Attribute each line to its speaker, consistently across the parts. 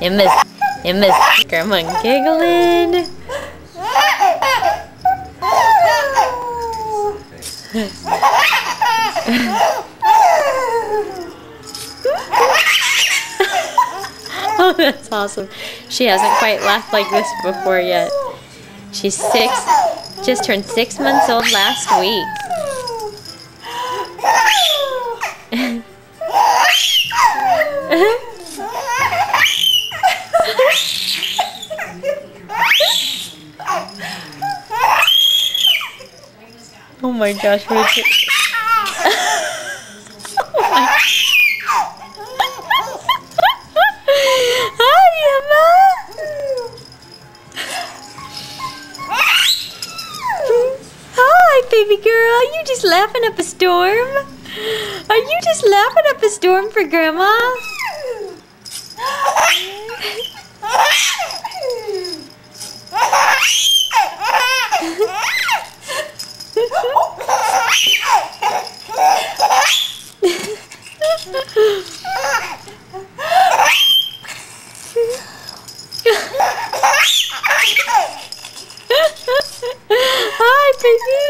Speaker 1: Emma's grandma giggling. Oh, that's awesome. She hasn't quite laughed like this before yet. She's 6, just turned 6 months old last week. Oh my gosh, Richard. Oh my. Hi, Emma. Hi, baby girl. Are you just laughing up a storm? Are you just laughing up a storm for Grandma? Hi, baby.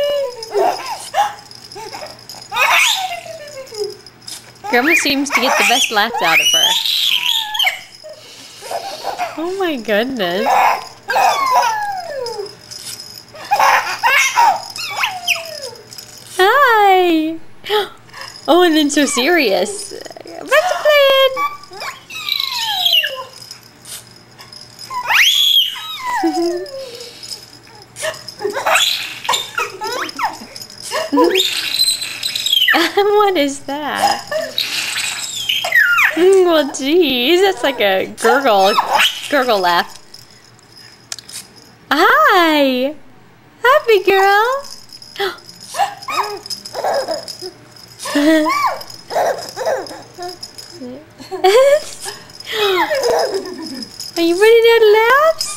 Speaker 1: Grandma seems to get the best laughs out of her. Oh my goodness. Hi. Oh, and then so serious. Back to playing. What is that? Well, geez, that's like a gurgle laugh. Hi, happy girl. Are you running out of laughs?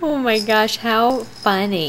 Speaker 1: Oh my gosh, how funny.